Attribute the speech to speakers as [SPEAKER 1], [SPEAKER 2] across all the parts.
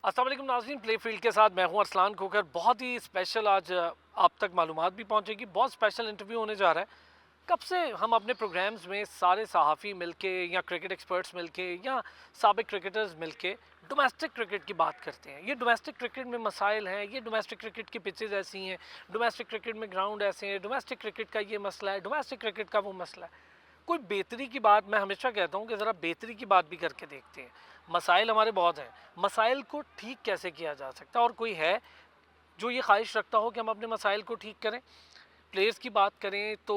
[SPEAKER 1] अस्सलाम वालेकुम नाज़रीन, प्ले फील्ड के साथ मैं हूं अरसलान खोकर। बहुत ही स्पेशल आज आप तक मालूमात भी पहुंचेगी। बहुत स्पेशल इंटरव्यू होने जा रहा है। कब से हम अपने प्रोग्राम्स में सारे सहाफ़ी मिलके या क्रिकेट एक्सपर्ट्स मिलके या साबिक क्रिकेटर्स मिलके डोमेस्टिक क्रिकेट की बात करते हैं। ये डोमेस्टिक क्रिकेट में मसाइल हैं, ये डोमेस्टिक क्रिकेट की पिचेज़ ऐसी हैं, डोमेस्टिक क्रिकेट में ग्राउंड ऐसे हैं, डोमेस्टिक क्रिकेट का ये मसला है, डोमेस्टिक क्रिकेट का वो मसला है। कोई बेहतरी की बात, मैं हमेशा कहता हूँ कि ज़रा बेहतरी की बात भी करके देखते हैं। मसाइल हमारे बहुत हैं, मसाइल को ठीक कैसे किया जा सकता है, और कोई है जो ये ख्वाहिश रखता हो कि हम अपने मसाइल को ठीक करें। प्लेयर्स की बात करें तो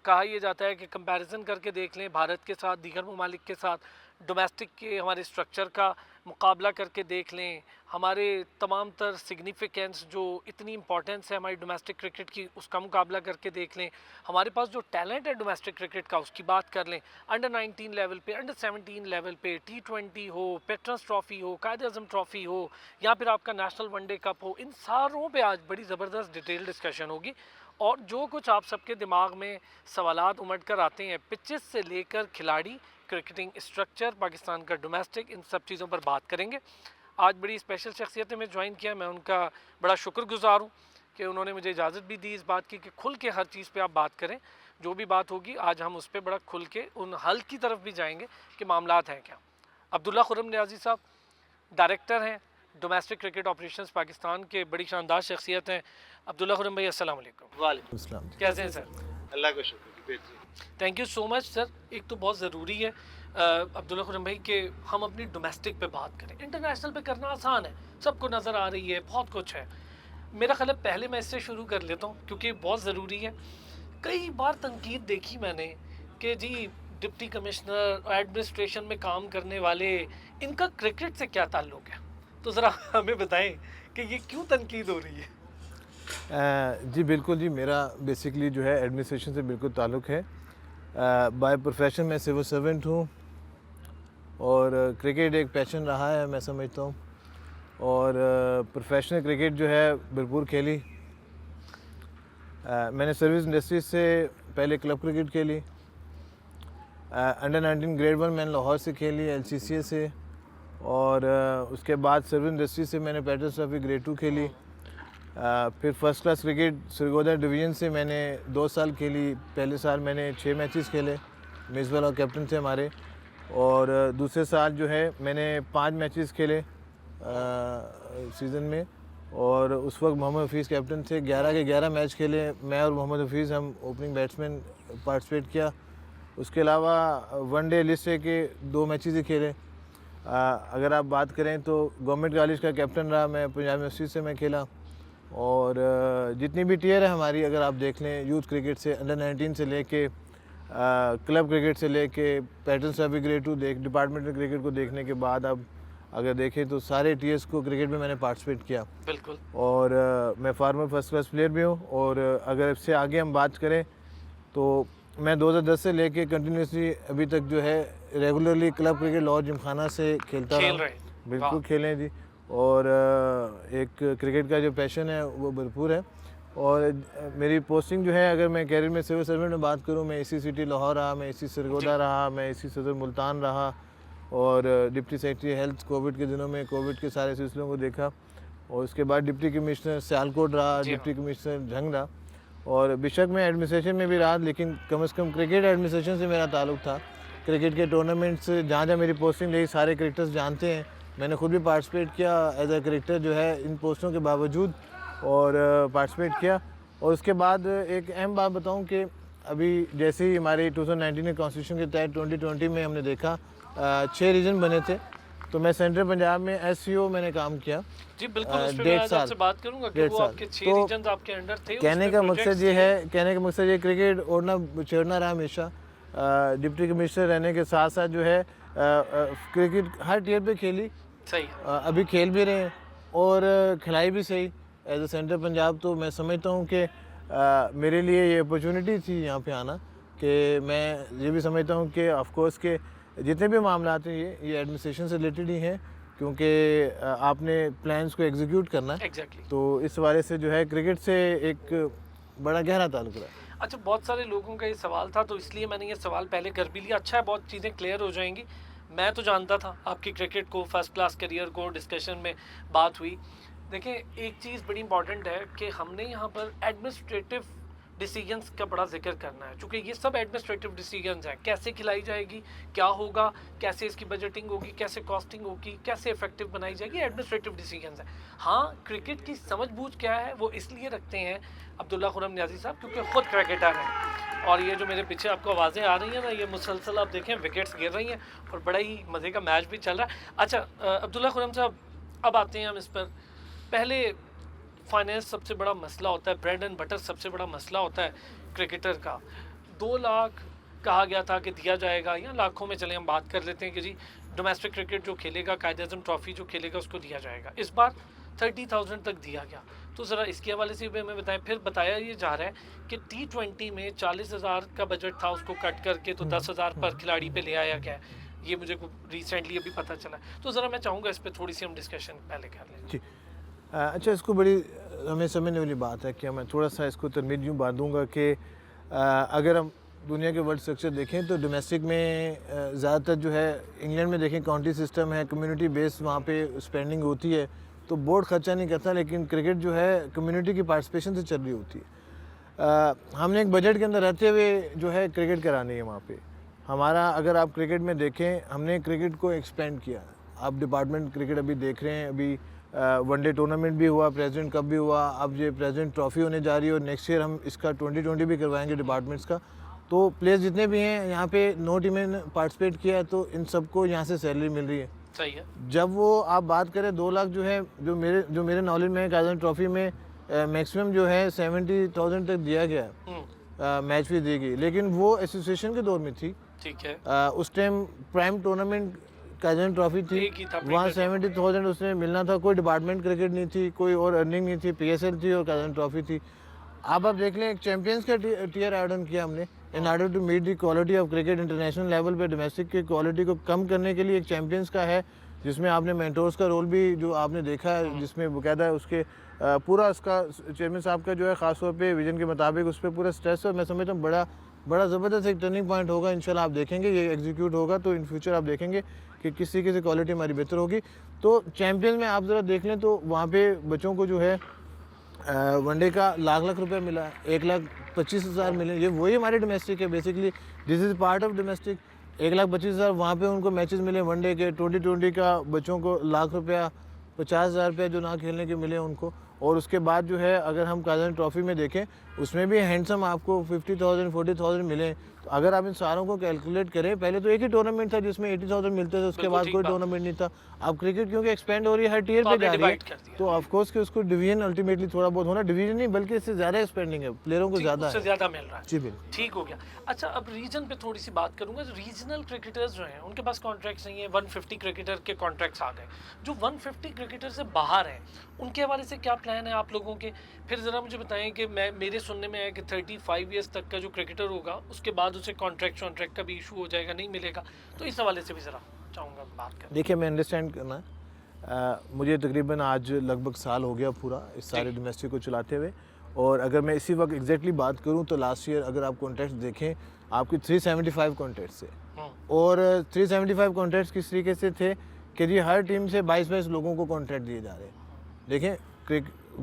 [SPEAKER 1] कहा यह जाता है कि कंपैरिजन करके देख लें भारत के साथ, दीगर ममालिक के साथ, डोमेस्टिक के हमारे स्ट्रक्चर का मुकाबला करके देख लें, हमारे तमाम तर सिग्निफिकेंस जो इतनी इंपॉर्टेंस है हमारी डोमेस्टिक क्रिकेट की, उसका मुकाबला करके देख लें। हमारे पास जो टैलेंट है डोमेस्टिक क्रिकेट का, उसकी बात कर लें। अंडर 19 लेवल पे, अंडर 17 लेवल पे, T20 हो, पेट्रस ट्रॉफ़ी हो, कायद आज़म ट्रॉफ़ी हो, या फिर आपका नेशनल वनडे कप हो, इन सारों पे आज बड़ी ज़बरदस्त डिटेल डिस्कशन होगी। और जो कुछ आप सबके दिमाग में सवालात उमड़ कर आते हैं, पिचेस से लेकर खिलाड़ी, क्रिकेटिंग स्ट्रक्चर, पाकिस्तान का डोमेस्टिक, इन सब चीज़ों पर बात करेंगे। आज बड़ी स्पेशल शख्सियतें में ज्वाइन किया, मैं उनका बड़ा शुक्रगुजार हूँ कि उन्होंने मुझे इजाज़त भी दी इस बात की कि खुल के हर चीज़ पे आप बात करें। जो भी बात होगी आज हम उस पर बड़ा खुल के उन हल की तरफ भी जाएंगे कि मामलात हैं क्या। अब्दुल्ला खुर्रम नियाज़ी साहब डायरेक्टर हैं डोमेस्टिक क्रिकेट ऑपरेशंस पाकिस्तान के, बड़ी शानदार शख्सियत हैं। अब्दुल्ला खुर्रम भाई अस्सलाम वालेकुम।
[SPEAKER 2] वालेकुम अस्सलाम।
[SPEAKER 1] कैसे हैं सर?
[SPEAKER 2] अल्लाह का शुक्र जी।
[SPEAKER 1] Thank you so much sir. एक तो बहुत ज़रूरी है अब्दुल्ला खुर्रम भाई कि हम अपनी डोमेस्टिक पे बात करें। इंटरनेशनल पे करना आसान है, सबको नज़र आ रही है, बहुत कुछ है। मेरा ख्याल है पहले मैं इससे शुरू कर लेता हूँ क्योंकि बहुत ज़रूरी है। कई बार तनकीद देखी मैंने कि जी डिप्टी कमिश्नर और एडमिनिस्ट्रेशन में काम करने वाले, इनका क्रिकेट से क्या ताल्लुक़ है? तो ज़रा हमें बताएं कि ये क्यों तनकीद हो रही है?
[SPEAKER 3] जी बिल्कुल जी, मेरा बेसिकली जो है एडमिनिस्ट्रेशन से बिल्कुल ताल्लुक़ है। बाय प्रोफेशन मैं सिविल सर्वेंट हूँ और क्रिकेट एक पैशन रहा है मैं समझता हूँ, और प्रोफेशनल क्रिकेट जो है भरपूर खेली। मैंने सर्विस इंडस्ट्री से पहले क्लब क्रिकेट खेली, अंडर 19 ग्रेड 1 मैंने लाहौर से खेली LCCA से, और उसके बाद सर्विस इंडस्ट्री से मैंने पेट्रस ट्रॉफी ग्रेड 2 खेली। फिर first class cricket Sargodha division से मैंने 2 साल खेली। पहले साल मैंने 6 मैचेस खेले, मेज़बान और कैप्टन थे हमारे, और दूसरे साल जो है मैंने 5 मैचेस खेले सीज़न में, और उस वक्त मोहम्मद हफीज़ कैप्टन थे। 11 के 11 मैच खेले, मैं और मोहम्मद हफीज़ हम ओपनिंग बैट्समैन पार्टिसिपेट किया। उसके अलावा वनडे लिस्ट के 2 मैचेस ही खेले। अगर आप बात करें तो गवर्नमेंट कॉलेज का कैप्टन रहा मैं, पंजाब यूनिवर्सिटी से मैं खेला, और जितनी भी टियर है हमारी अगर आप देख लें, यूथ क्रिकेट से अंडर 19 से लेके क्लब क्रिकेट से लेके पेट्रस ट्रॉफी ग्रेड 2 डिपार्टमेंटल क्रिकेट को देखने के बाद अब अगर देखें तो सारे टीएस को क्रिकेट में मैंने पार्टिसिपेट किया।
[SPEAKER 1] बिल्कुल।
[SPEAKER 3] और मैं फार्मर फर्स्ट क्लास प्लेयर भी हूँ, और अगर इससे आगे हम बात करें तो मैं 2010 से लेके कंटिन्यूसली अभी तक जो है regularly club cricket Lahore Gymkhana से खेलता रहा। बिल्कुल खेलें जी, और एक क्रिकेट का जो पैशन है वो भरपूर है। और मेरी पोस्टिंग जो है, अगर मैं कैरियर में सिविल सर्वेंट में बात करूं, मैं AC सिटी लाहौर रहा, मैं AC सरगोदा रहा, मैं AC सदर मुल्तान रहा, और डिप्टी सेक्रेटरी हेल्थ कोविड के दिनों में कोविड के सारे सिलसिलों को देखा, और उसके बाद डिप्टी कमिश्नर सियालकोट रहा, डिप्टी कमिश्नर झंग रहा, और बेशक मैं एडमिनिस्ट्रेशन में भी रहा, लेकिन कम से कम क्रिकेट एडमिनिस्ट्रेशन से मेरा ताल्लुक़ था। क्रिकेट के टूर्नामेंट्स जहाँ जहाँ मेरी पोस्टिंग रही सारे क्रिकेटर्स जानते हैं, मैंने खुद भी पार्टिसिपेट किया एज ए क्रिकेटर जो है इन पोस्टों के बावजूद, और पार्टिसिपेट किया। और उसके बाद एक अहम बात बताऊं कि अभी जैसे ही हमारे 2019 के कॉन्स्टिट्यूशन के तहत 2020 में हमने देखा 6 रीजन बने थे, तो मैं सेंट्रल पंजाब में SCO मैंने काम किया
[SPEAKER 1] जी बिल्कुल। उस पे मैं आज आपसे बात करूंगा कि वो आपके 6 रीजन्स आपके अंडर थे।
[SPEAKER 3] कहने का मकसद ये है, क्रिकेट ओढ़ना छेड़ना रहा हमेशा। डिप्टी कमिश्नर रहने के साथ साथ जो है क्रिकेट हर टियर पे खेली, सही अभी खेल भी रहे हैं, और खिलाई भी सही एज ए सेंट्रल पंजाब। तो मैं समझता हूँ कि मेरे लिए ये अपॉर्चुनिटी थी यहाँ पे आना, कि मैं ये भी समझता हूँ कि ऑफकोर्स के जितने भी मामला हैं ये एडमिनिस्ट्रेशन से रिलेटेड ही हैं, क्योंकि आपने प्लान्स को एग्जीक्यूट करना है। तो इस वाले से जो है क्रिकेट से एक बड़ा गहरा ताल्लुक रहा है।
[SPEAKER 1] अच्छा, बहुत सारे लोगों का ये सवाल था तो इसलिए मैंने ये सवाल पहले कर भी लिया। अच्छा है, बहुत चीज़ें क्लियर हो जाएंगी। मैं तो जानता था आपकी क्रिकेट को, फर्स्ट क्लास करियर को, डिस्कशन में बात हुई। देखें, एक चीज़ बड़ी इंपॉर्टेंट है कि हमने यहाँ पर एडमिनिस्ट्रेटिव डिसीजंस का बड़ा जिक्र करना है, क्योंकि ये सब एडमिनिस्ट्रेटिव डिसीजंस हैं। कैसे खिलाई जाएगी, क्या होगा, कैसे इसकी बजटिंग होगी, कैसे कॉस्टिंग होगी, कैसे इफेक्टिव बनाई जाएगी, एडमिनिस्ट्रेटिव डिसीजंस हैं। हाँ, क्रिकेट की समझबूझ क्या है वो इसलिए रखते हैं अब्दुल्ला खुर्रम नियाज़ी साहब, क्योंकि ख़ुद क्रिकेटर हैं। और ये जो मेरे पीछे आपको आवाज़ें आ रही हैं ना, ये मुसलसल आप देखें विकेट्स गिर रही हैं और बड़ा ही मज़े का मैच भी चल रहा है। अच्छा अब्दुल्ला खुर्रम साहब, अब आते हैं हम इस पर। पहले फाइनेंस सबसे बड़ा मसला होता है, ब्रेड एंड बटर सबसे बड़ा मसला होता है क्रिकेटर का। 2 लाख कहा गया था कि दिया जाएगा, या लाखों में चले हम बात कर लेते हैं कि जी डोमेस्टिक क्रिकेट जो खेलेगा, कायद-ए-आज़म ट्रॉफ़ी जो खेलेगा उसको दिया जाएगा। इस बार 30,000 तक दिया गया। तो ज़रा इसके हवाले से भी हमें बताएं। फिर बताया ये जा रहा है कि T20 में 40,000 का बजट था, उसको कट करके तो 10,000 पर खिलाड़ी पे ले आया गया। ये मुझे रिसेंटली अभी पता चला। तो ज़रा मैं चाहूँगा इस पर थोड़ी सी हम डिस्कशन पहले कर लें।
[SPEAKER 3] जी अच्छा, इसको बड़ी हमें समझने वाली बात है कि मैं थोड़ा सा इसको तरमीद यूँ बात दूँगा कि अगर हम दुनिया के वर्ल्ड स्ट्रक्चर देखें तो डोमेस्टिक में ज़्यादातर जो है, इंग्लैंड में देखें काउंटी सिस्टम है, कम्युनिटी बेस्ड वहाँ पे स्पेंडिंग होती है, तो बोर्ड खर्चा नहीं करता, लेकिन क्रिकेट जो है कम्युनिटी की पार्टिसिपेशन से चल रही होती है। हमने एक बजट के अंदर रहते हुए जो है क्रिकेट करानी है वहाँ पे। हमारा अगर आप क्रिकेट में देखें, हमने क्रिकेट को एक्सपेंड किया। आप डिपार्टमेंट क्रिकेट अभी देख रहे हैं, अभी वनडे टूर्नामेंट भी हुआ, प्रेसिडेंट कप भी हुआ, अब ये प्रेसिडेंट ट्रॉफ़ी होने जा रही है और नेक्स्ट ईयर हम इसका 2020 भी करवाएंगे डिपार्टमेंट्स का। तो प्लेयर्स जितने भी हैं यहाँ पे 9 टीमें ने पार्टिसिपेट किया है, तो इन सबको यहाँ से सैलरी मिल रही है।
[SPEAKER 1] सही है।
[SPEAKER 3] जब वो आप बात करें 2 लाख जो है, जो मेरे नॉलेज में है, कायद-ए-आज़म ट्रॉफ़ी में मैक्सिमम जो है 70,000 तक दिया गया, मैच फीस दी गई, लेकिन वो एसोसिएशन के दौर में थी।
[SPEAKER 1] ठीक है।
[SPEAKER 3] उस time prime tournament Quaid-e-Azam trophy थी, वहाँ 70,000 उसमें मिलना था। कोई डिपार्टमेंट क्रिकेट नहीं थी, कोई और अर्निंग नहीं थी, PSL थी और कायद-ए-आज़म ट्रॉफ़ी थी। अब आप देख लें, एक चैम्पियंस का टियर ऐड ऑन किया हमने in order to meet the quality of cricket international level पे। डोमेस्टिक की क्वालिटी को कम करने के लिए एक चैम्पियंस का है, जिसमें आपने मेंटोर्स का रोल भी जो आपने देखा है, जिसमें बाकायदा उसके पूरा उसका चेयरमैन साहब का जो है ख़ास तौर पे विजन के मुताबिक उस पर पूरा स्ट्रेस है। मैं समझता हूँ बड़ा ज़बरदस्त एक टर्निंग पॉइंट होगा। इंशाल्लाह आप देखेंगे ये एग्जीक्यूट होगा तो इन फ्यूचर आप देखेंगे कि किस तरीके से क्वालिटी हमारी बेहतर होगी। तो चैम्पियंस में आप ज़रा देख लें तो वहाँ पे बच्चों को जो है वनडे का लाख रुपए मिला, 1,25,000 मिले। ये वही हमारे डोमेस्टिक है basically, this is part of domestic. 1,25,000 वहाँ पे उनको मैचेस मिले वनडे के। 2020 का बच्चों को ₹1,00,000, 50,000 रुपये जो ना खेलने के मिले उनको। और उसके बाद जो है, अगर हम कायद-ए-आज़म ट्रॉफ़ी में देखें, उसमें भी हैंडसम आपको 50,000, 40,000 मिले। तो अगर आप इन सारों को कैलकुलेट करें, पहले तो एक ही टूर्नामेंट था जिसमें 80,000 मिलते थे, उसके बाद कोई टूर्नामेंट नहीं था। अब क्रिकेट क्योंकि एक्सपेंड हो रही है, हर टियर पे जा रही है, तो ऑफकोर्स कि उसको डिवीजन अल्टीमेटली थोड़ा बहुत होना, डिवीजन नहीं बल्कि इससे ज़्यादा एक्सपेंडिंग है, प्लेयरों को ज़्यादा
[SPEAKER 1] मिल रहा है।
[SPEAKER 3] जी बिल्कुल,
[SPEAKER 1] ठीक हो गया। अच्छा, अब रीजन पे थोड़ी सी बात करूंगा। रीजनल क्रिकेटर्स जो हैं उनके पास कॉन्ट्रैक्ट्स नहीं है। 150 क्रिकेटर के कॉन्ट्रैक्ट्स आ गए। जो 150 क्रिकेटर से बाहर हैं, उनके हवाले से क्या प्लान है आप लोगों के? फिर ज़रा मुझे बताएं कि मेरे सुनने में आया कि 35 ईयर्स तक का जो क्रिकेटर होगा, उसके बाद उसे कॉन्ट्रैक्ट का भी इशू हो जाएगा, नहीं मिलेगा। तो इस हवाले से भी ज़रा चाहूँगा बात करें।
[SPEAKER 3] देखिए, मैं अंडरस्टैंड करना, मुझे तकरीबन आज लगभग साल हो गया पूरा इस सारे डोमेस्टिक को चलाते हुए। और अगर मैं इसी वक्त एग्जैक्टली बात करूं तो लास्ट ईयर अगर आप कॉन्ट्रैक्ट्स देखें, आपकी 375 कॉन्ट्रैक्ट्स थे। और 375 कॉन्ट्रैक्ट्स किस तरीके से थे कि जी हर टीम से 22-22 लोगों को कॉन्ट्रैक्ट दिए जा रहे हैं। देखें,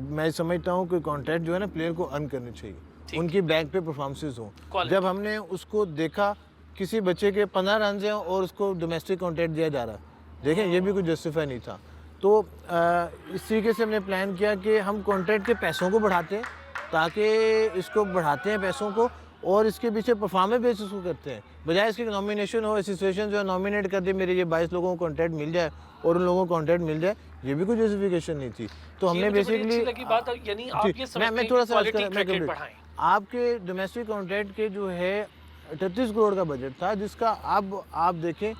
[SPEAKER 3] मैं समझता हूँ कि कॉन्ट्रैक्ट जो है ना, प्लेयर को अर्न करनी चाहिए, उनकी बैक पे परफॉर्मेंसेस हों। जब हमने उसको देखा, किसी बच्चे के 15 रन हैं और उसको डोमेस्टिक कॉन्ट्रैक्ट दिया जा रहा है, देखें ये भी कोई जस्टिफाई नहीं था। तो इस तरीके से हमने प्लान किया कि हम कॉन्ट्रैक्ट के पैसों को बढ़ाते हैं, ताकि इसको बढ़ाते हैं पैसों को, और इसके पीछे परफॉर्मेंस बेसिस को करते हैं, बजाय इसकी नॉमिनेशन हो, एसोसिएशन जो है नॉमिनेट कर दे, मेरे ये 22 लोगों को कॉन्ट्रैक्ट मिल जाए और उन लोगों को कॉन्ट्रैक्ट मिल जाए, ये भी कोई जस्टिफिकेशन नहीं थी। तो हमने बेसिकली, मैं थोड़ा सा आपके डोमेस्टिक कॉन्ट्रैक्ट के जो है 38 करोड़ का बजट था, जिसका अब आप देखें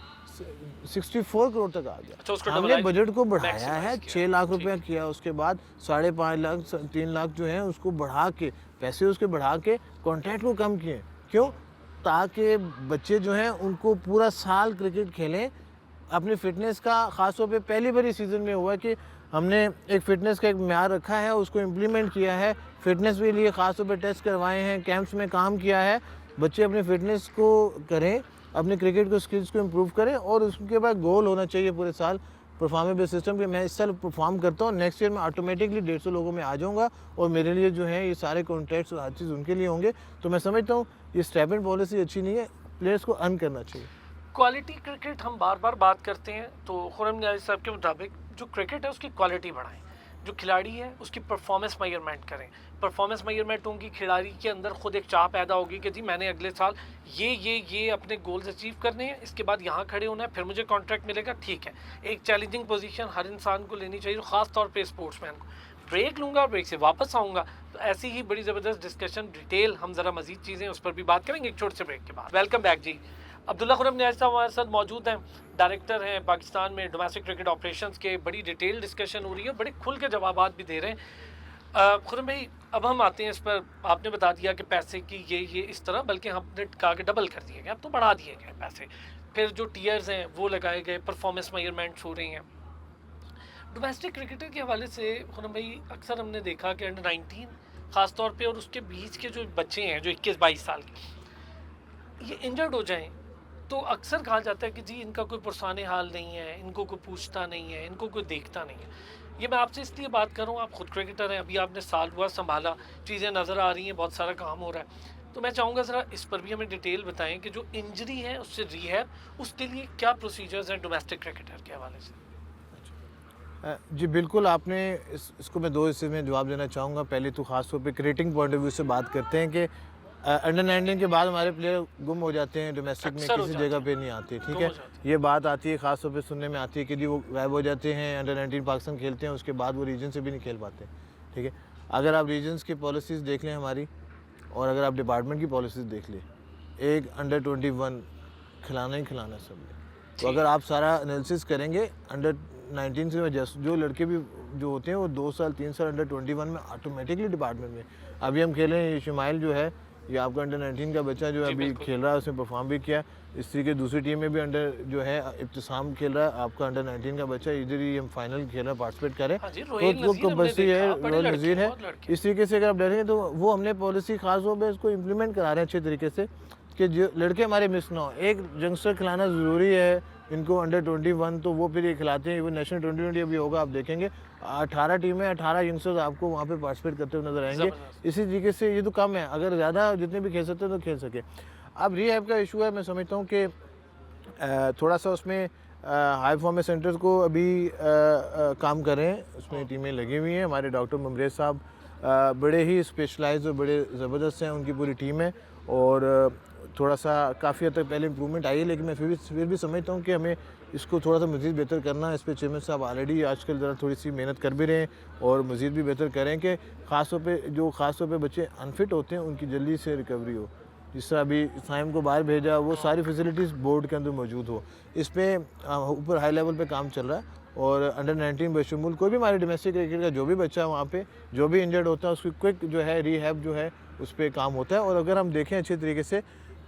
[SPEAKER 3] 64 करोड़ तक आ गया।
[SPEAKER 1] अच्छा,
[SPEAKER 3] हमने बजट को बढ़ाया है, 6 लाख रुपया किया, उसके बाद 5.5 लाख 3 लाख जो है उसको बढ़ा के, पैसे उसके बढ़ा के कॉन्ट्रैक्ट को कम किए। क्यों? ताकि बच्चे जो हैं उनको पूरा साल क्रिकेट खेलें। अपनी फ़िटनेस का ख़ास तौर पे पहली बार इस सीज़न में हुआ कि हमने एक फ़िटनेस का एक म्यार रखा है, उसको इम्प्लीमेंट किया है। फ़िटनेस के लिए ख़ास तौर पे टेस्ट करवाए हैं, कैंप्स में काम किया है, बच्चे अपनी फ़िटनेस को करें अपने क्रिकेट को स्किल्स को इम्प्रूव करें और उसके बाद गोल होना चाहिए पूरे साल परफॉर्मेंस बेस सिस्टम कि मैं इस साल परफॉर्म करता हूँ, नेक्स्ट ईयर मैं ऑटोमेटिकली 150 लोगों में आ जाऊँगा और मेरे लिए जो है ये सारे कॉन्ट्रैक्ट्स और हर चीज़ उनके लिए होंगे। तो मैं समझता हूँ ये स्टाइपेंड पॉलिसी अच्छी नहीं है, प्लेयर्स को अर्न करना चाहिए।
[SPEAKER 1] क्वालिटी क्रिकेट हम बार बार बात करते हैं, तो खुर्रम न्याज़ी साहब के मुताबिक जो क्रिकेट है उसकी क्वालिटी बढ़ाएं, जो खिलाड़ी है उसकी परफॉर्मेंस मेजरमेंट करें। परफॉर्मेंस मेजरमेंट होंगी, खिलाड़ी के अंदर खुद एक चाह पैदा होगी कि जी मैंने अगले साल ये अपने गोल्स अचीव करने हैं, इसके बाद यहाँ खड़े होना है, फिर मुझे कॉन्ट्रैक्ट मिलेगा। ठीक है, एक चैलेंजिंग पोजीशन हर इंसान को लेनी चाहिए, ख़ास तौर पे स्पोर्ट्समैन को। ब्रेक लूँगा, ब्रेक से वापस आऊँगा, तो ऐसी ही बड़ी ज़बरदस्त डिस्कशन डिटेल हम ज़रा मज़ीद चीज़ें उस पर भी बात करेंगे एक छोटे से ब्रेक के बाद। वेलकम बैक जी। अब्दुल्ला खुर्रम न्याज़ी साहब हमारे साथ मौजूद हैं, डायरेक्टर हैं पाकिस्तान में डोमेस्टिक क्रिकेट ऑपरेशंस के। बड़ी डिटेल डिस्कशन हो रही है, बड़े खुल के जवाबात भी दे रहे हैं। खुर्रम भाई, अब हम आते हैं इस पर, आपने बता दिया कि पैसे की ये इस तरह, बल्कि हमने कहा कि डबल कर दिए गए, अब तो बढ़ा दिए गए पैसे, फिर जो टीयर्स हैं वो लगाए गए, परफॉर्मेंस मेजरमेंट्स हो रही हैं। डोमेस्टिक क्रिकेटर के हवाले से खुर्रम भाई अक्सर हमने देखा कि अंडर 19 ख़ास तौर पे और उसके बीच के जो बच्चे हैं जो 21-22 साल के, ये इंजर्ड हो जाएं तो अक्सर कहा जाता है कि जी इनका कोई पुरसाने हाल नहीं है, इनको कोई पूछता नहीं है, इनको कोई देखता नहीं है। ये मैं आपसे इसलिए बात कर रहा हूँ, आप खुद क्रिकेटर हैं, अभी आपने साल हुआ संभाला, चीज़ें नज़र आ रही हैं, बहुत सारा काम हो रहा है, तो मैं चाहूँगा ज़रा इस पर भी हमें डिटेल बताएं कि जो इंजरी है उससे रिहैब, उसके लिए क्या प्रोसीजर्स हैं डोमेस्टिक क्रिकेटर के हवाले से।
[SPEAKER 3] जी बिल्कुल, आपने इसको मैं दो हिस्से में जवाब देना चाहूँगा। पहले तो ख़ास तौर पे क्रिकेटिंग पॉइंट ऑफ व्यू से बात करते हैं कि अंडर 19 के बाद हमारे प्लेयर गुम हो जाते हैं, डोमेस्टिक में किसी जगह पे नहीं आते, ठीक है। ये बात आती है, ख़ास तौर पे सुनने में आती है कि जी वो गायब हो जाते हैं, अंडर 19 पाकिस्तान खेलते हैं, उसके बाद वो रीजन से भी नहीं खेल पाते, ठीक है। अगर आप रीजन्स की पॉलिसीज़ देख लें हमारी, और अगर आप डिपार्टमेंट की पॉलिसीज़ देख लें, एक अंडर 21 खिलाना ही खिलाना सब में। तो अगर आप सारा एनालिसिस करेंगे अंडर 19 से जो लड़के भी जो होते हैं वो 2 साल 3 साल अंडर 21 में ऑटोमेटिकली डिपार्टमेंट में। अभी हम खेल रहे हैं, शुमाइल जो है ये आपका अंडर 19 का बच्चा जो अभी खेल रहा है, उसने परफॉर्म भी किया। इस तरीके दूसरी टीम में भी अंडर जो है इब्तिसाम खेल रहा है, आपका अंडर 19 का बच्चा, इधर ही हम फाइनल खेल रहा है, पार्टिसिपेट करें तो कंपल्सरी है, रोहल नज़ीर है। इस तरीके से अगर आप देखेंगे तो वो हमने पॉलिसी खास तौर पर इसको इम्प्लीमेंट करा रहे हैं अच्छे तरीके से कि जो लड़के हमारे मिस ना हो। एक यंगस्टर खिलाना ज़रूरी है इनको अंडर 21, तो वो फिर ये खिलाते हैं। वो नेशनल 2020 अभी होगा, आप देखेंगे 18 टीमें, 18 यंगस्टर्स आपको वहाँ पे पार्टिसिपेट करते हुए नजर आएंगे। इसी तरीके से ये तो कम है, अगर ज़्यादा जितने भी खेल सकते हैं तो खेल सके। अब रीहैब का इशू है, मैं समझता हूँ कि थोड़ा सा उसमें हाई परफॉर्मेंस सेंटर्स को अभी काम करें, उसमें टीमें लगी हुई हैं। हमारे डॉक्टर ममरेज साहब बड़े ही स्पेशलाइज और बड़े ज़बरदस्त हैं, उनकी पूरी टीम है और थोड़ा सा काफ़ी हद तक पहले इम्प्रूवमेंट आई है, लेकिन मैं फिर भी समझता हूँ कि हमें इसको थोड़ा सा मज़ीद बेहतर करना है। इस पर चेयरमैन साहब ऑलरेडी आजकल ज़रा थोड़ी सी मेहनत कर भी रहे हैं और मज़ीद भी बेहतर करें कि ख़ास तौर पे बच्चे अनफिट होते हैं उनकी जल्दी से रिकवरी हो। जिस तरह अभी साइम को बाहर भेजा, वो सारी फैसिलिटीज़ बोर्ड के अंदर मौजूद हो। इस पर ऊपर हाई लेवल पे काम चल रहा है और अंडर 19 बशमूल कोई भी हमारे डोमेस्टिक क्रिकेट का जो भी बच्चा वहाँ पे जो भी इंजर्ड होता है उसकी क्विक जो है रीहैब जो है उस पर काम होता है। और अगर हम देखें अच्छे तरीके से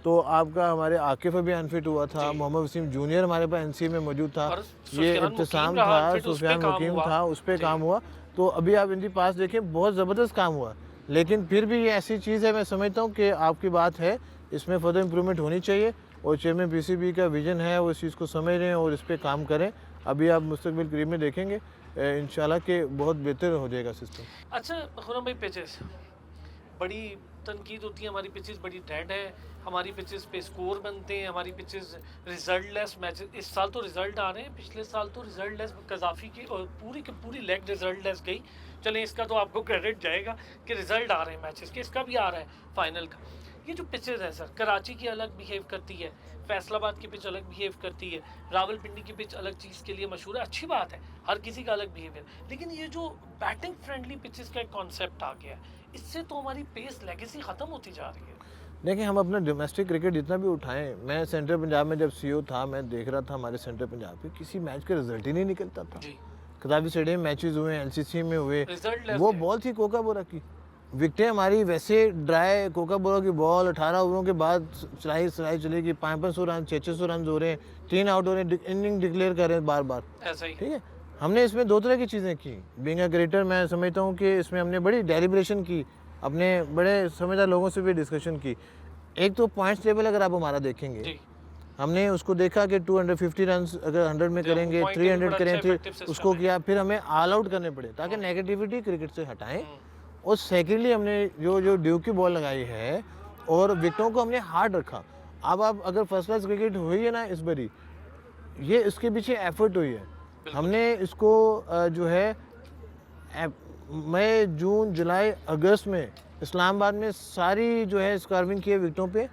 [SPEAKER 3] तो आपका हमारे आकिफ़ भी अनफिट हुआ था, मोहम्मद वसीम जूनियर हमारे पास एनसी में मौजूद था, ये इब्तिसाम था, सुफियान मुकीम था, उस पर काम हुआ। तो अभी आप इनके पास देखें बहुत ज़बरदस्त काम हुआ, लेकिन फिर भी ये ऐसी चीज़ है, मैं समझता हूँ कि आपकी बात है, इसमें फर्दर इम्प्रूवमेंट होनी चाहिए और चेयरमैन पीसीबी का विजन है, वो इस चीज़ को समझ रहे हैं और इस पर काम करें। अभी आप मुस्तकबिल करीब में देखेंगे इंशाल्लाह कि बहुत बेहतर हो जाएगा सिस्टम।
[SPEAKER 1] अच्छा खुर्रम भाई, पिचेस बड़ी तनकीद होती है, हमारी पिचेस बड़ी डेड है, हमारी पिचेस पे स्कोर बनते हैं, हमारी पिचेस रिजल्ट लेस मैचेस। इस साल तो रिजल्ट आ रहे हैं, पिछले साल तो रिजल्ट लेस कज़ाफ़ी की और पूरी की पूरी लेग रिजल्ट लेस गई। चलें, इसका तो आपको क्रेडिट जाएगा कि रिजल्ट आ रहे हैं मैचेस के, इसका भी आ रहा है फाइनल का। ये जो पिचेस है सर, कराची की अलग बिहेव करती है, फैसलाबाद की पिच अलग बिहेव करती है, रावलपिंडी की पिच अलग चीज़ के लिए मशहूर है, अच्छी बात है, हर किसी का अलग बिहेवियर। लेकिन ये जो बैटिंग फ्रेंडली पिचेस का एक कॉन्सेप्ट आ गया है, इससे तो हमारी पेस लेगेसी ख़त्म होती जा रही है।
[SPEAKER 3] देखिए, हम अपना डोमेस्टिक क्रिकेट जितना भी उठाएं, मैं सेंट्रल पंजाब में जब सीईओ था, मैं देख रहा था हमारे सेंट्रल पंजाब पे किसी मैच का रिजल्ट ही नहीं निकलता था। कदाफी स्टेडियम मैचेस हुए, एलसीसी में हुए, वो बॉल थी कोका बोरा की, विकटें हमारी वैसे ड्राई कोका बोरा की बॉल 18 ओवरों के बाद सिलाई चलेगी, 500 रन 600 रन हो रहे हैं, 3 आउट हो रहे हैं, इनिंग डिक्लेयर कर रहे हैं बार बार, ठीक है। हमने इसमें दो तरह की चीज़ें की। बीइंग अ क्रिकेटर मैं समझता हूँ कि इसमें हमने बड़ी डेलिब्रेशन की, अपने बड़े समझदार लोगों से भी डिस्कशन की। एक तो पॉइंट्स टेबल अगर आप हमारा देखेंगे हमने उसको देखा कि 250 रन अगर 100 में करेंगे, 300 करें, फिर उसको किया, फिर हमें ऑल आउट करने पड़े ताकि नेगेटिविटी क्रिकेट से हटाएं। और सेकेंडली हमने जो ड्यू की बॉल लगाई है और विकेटों को हमने हार्ड रखा। अब आप अगर फर्स्ट क्लास क्रिकेट हुई है ना इस बारी, ये इसके पीछे एफर्ट हुई है। हमने इसको जो है मई, जून, जुलाई, अगस्त में इस्लामाबाद में सारी जो है स्कार्विंग की है विकेटों पे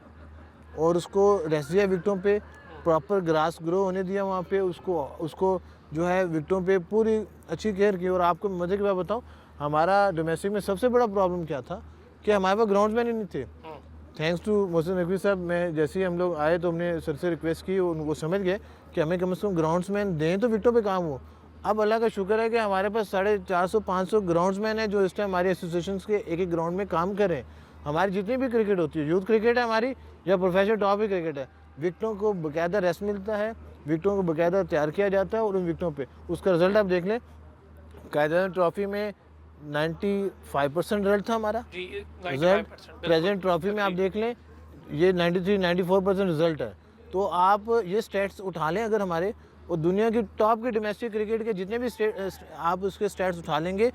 [SPEAKER 3] और उसको रेस्ट दिया विकेटों पे, प्रॉपर ग्रास ग्रो होने दिया वहाँ पे, उसको जो है विकेटों पे पूरी अच्छी केयर की। और आपको मज़े की बात बताऊँ, हमारा डोमेस्टिक में सबसे बड़ा प्रॉब्लम क्या था कि हमारे पास ग्राउंड्समैन ही नहीं थे। थैंक्स टू मोहसिन नकवी साहब, मैं जैसे ही हम लोग आए तो हमने सर से रिक्वेस्ट की, उनको समझ गए कि हमें कम से कम ग्राउंड्समैन दें तो विकेटों पे काम हो। अब अल्लाह का शुक्र है कि हमारे पास 450-500 ग्राउंड्समैन हैं जो इस टाइम हमारी एसोसिएशन के एक ग्राउंड में काम कर रहे हैं। हमारी जितनी भी क्रिकेट होती है, यूथ क्रिकेट है हमारी या प्रोफेशनल टॉप की क्रिकेट है, विकेटों को बाकायदा रेस्ट मिलता है, विकेटों को बाकायदा तैयार किया जाता है और उन विकेटों पे उसका रिजल्ट आप देख लें। कायदा ट्रॉफी में 95% रिजल्ट था हमारा रिजल्ट। प्रेजेंट ट्रॉफी में आप देख लें ये 93-94% रिजल्ट है। तो आप ये स्टैट्स उठा लें अगर हमारे, और दुनिया की टॉप के डोमेस्टिक क्रिकेट के जितने भी आप उसके स्टैट्स उठा लेंगे,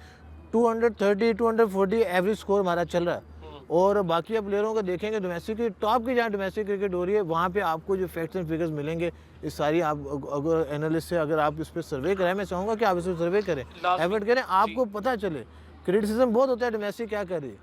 [SPEAKER 3] 230-240 एवरेज स्कोर हमारा चल रहा है। और बाकी आप प्लेयरों को देखेंगे डोमेस्टिक की टॉप की जहाँ डोमेस्टिक क्रिकेट हो रही है वहाँ पे आपको जो फैक्ट्स एंड फिगर्स मिलेंगे, इस सारी आप अगर एनालिस्ट से अगर आप इस पर सर्वे करें, मैं चाहूँगा कि आप इस पर सर्वे करें, एफर्ट करें, आपको पता चले। क्रिटिसिज्म बहुत होता है डोमेस्टिक क्या कर रही है।